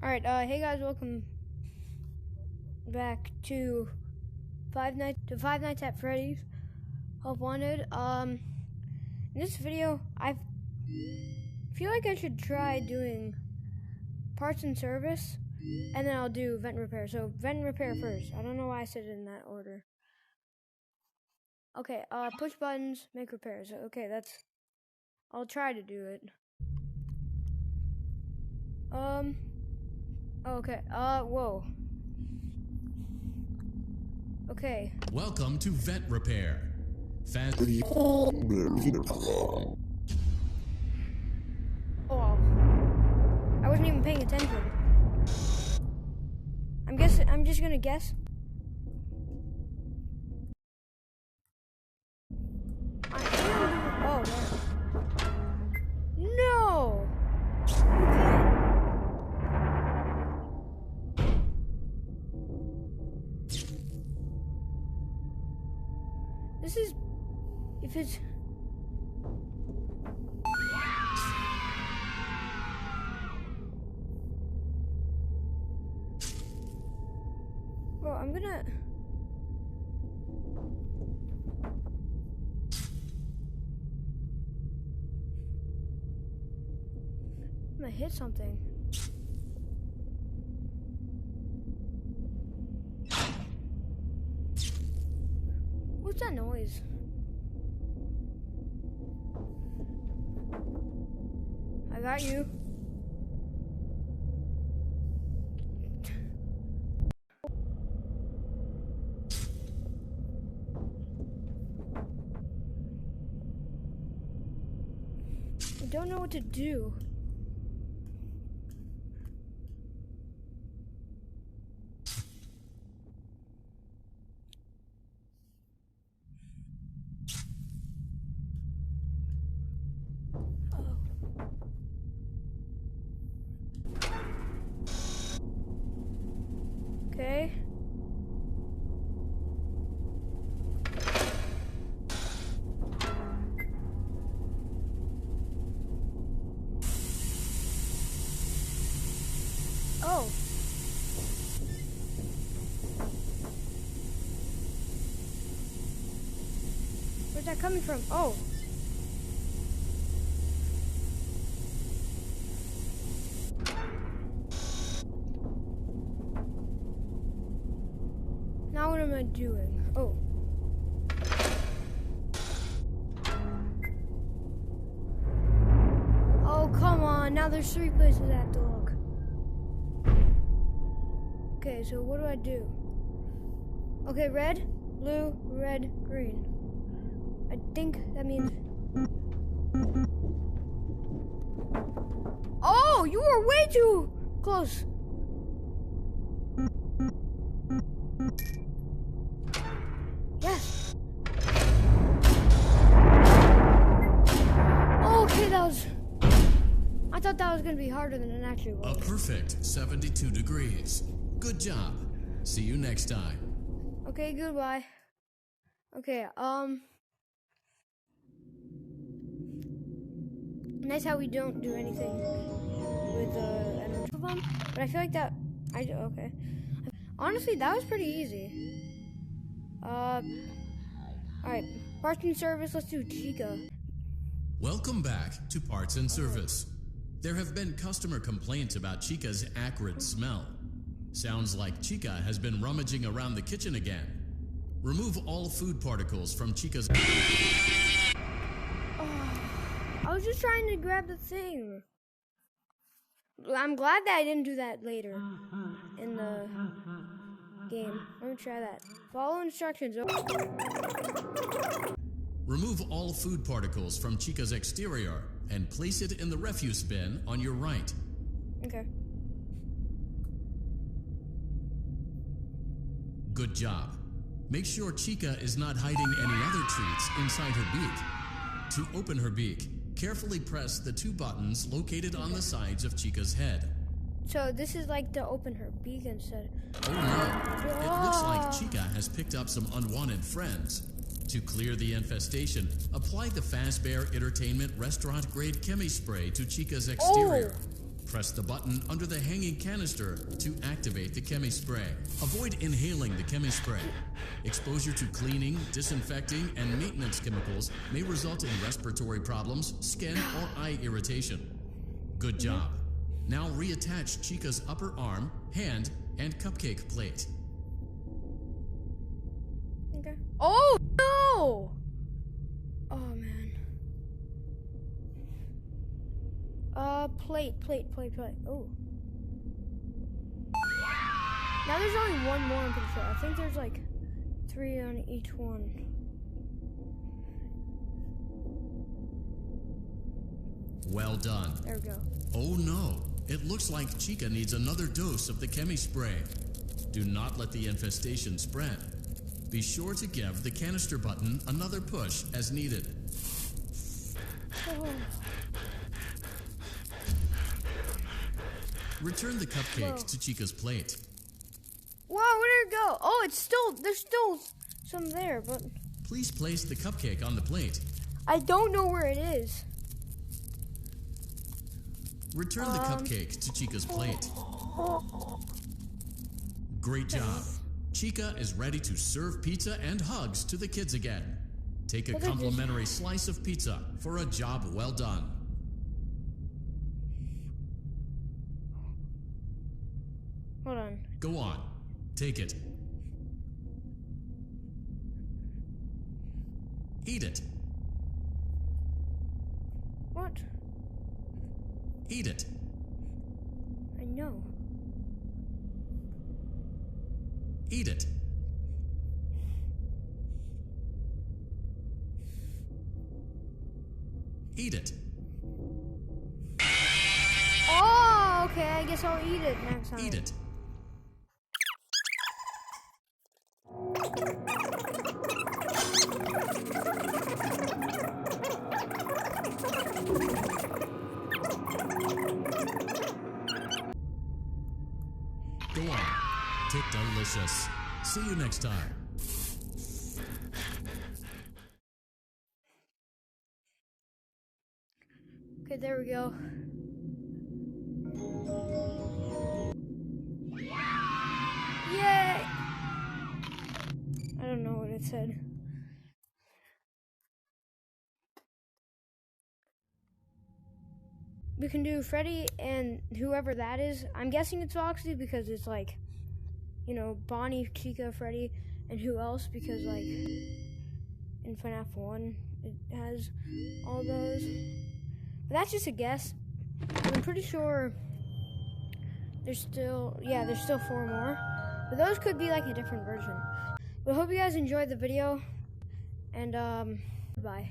Alright, hey guys, welcome back to Five Nights at Freddy's. Help Wanted. In this video, I feel like I should try doing parts and service, and then I'll do vent repair. So, vent and repair first. I don't know why I said it in that order. Okay, push buttons, make repairs. Okay, I'll try to do it. Okay, whoa. Okay. Welcome to Vent Repair. Fast. Oh. I wasn't even paying attention. I'm just gonna guess. Oh, no. This is, if it's, bro, I'm gonna, hit something. What's that noise? I got you. I don't know what to do. Okay. Oh. Where's that coming from? Oh. Now what am I doing? Oh. Oh, come on. Now there's 3 places I have to look. Okay, so what do I do? Okay, red, blue, red, green. I think that means... Oh, you were way too close. Yes. Okay, that was... I thought that was going to be harder than it actually was. A perfect 72 degrees. Good job. See you next time. Okay, goodbye. Okay, nice how we don't do anything with the energy bomb, but I feel like that... okay. Honestly, that was pretty easy. Alright, parts and service, let's do Chica. Welcome back to Parts and Service. There have been customer complaints about Chica's acrid smell. Sounds like Chica has been rummaging around the kitchen again. Remove all food particles from Chica's... I was just trying to grab the thing. I'm glad that I didn't do that later in the game. Let me try that. Follow instructions. Remove all food particles from Chica's exterior and place it in the refuse bin on your right. Okay. Good job. Make sure Chica is not hiding any other treats inside her beak. To open her beak, carefully press the 2 buttons located on the sides of Chica's head. So this is like to open her beak instead. Oh no, it looks like Chica has picked up some unwanted friends. To clear the infestation, apply the Fazbear Entertainment restaurant-grade chemi spray to Chica's exterior. Press the button under the hanging canister to activate the chemi spray. Avoid inhaling the chemi spray. Exposure to cleaning, disinfecting, and maintenance chemicals may result in respiratory problems, skin, or eye irritation. Good job. Now reattach Chica's upper arm, hand, and cupcake plate. Okay. Oh no! Oh man. Plate. Oh. Now there's only one more, I'm pretty sure. I think there's like 3 on each one. Well done. There we go. Oh no, it looks like Chica needs another dose of the chemi spray. Do not let the infestation spread. Be sure to give the canister button another push as needed. Oh. Return the cupcake to Chica's plate. Wow, where did it go? Oh, there's still some there, but Please place the cupcake on the plate. I don't know where it is. Return the cupcake to Chica's plate. Great job. Chica is ready to serve pizza and hugs to the kids again. Take a complimentary slice of pizza for a job well done. Hold on. Go on. Take it. Eat it. What? Eat it. I know. Eat it. Eat it. Oh, okay. I guess I'll eat it next time. Eat it. Go on. Take delicious. See you next time. Okay, there we go. Yay! I don't know what it said. We can do Freddy and whoever that is. I'm guessing it's Foxy because it's like, you know, Bonnie, Chica, Freddy, and who else? Because like in FNAF 1 it has all those. But that's just a guess. I'm pretty sure there's still 4 more. But those could be like a different version. But I hope you guys enjoyed the video, and bye.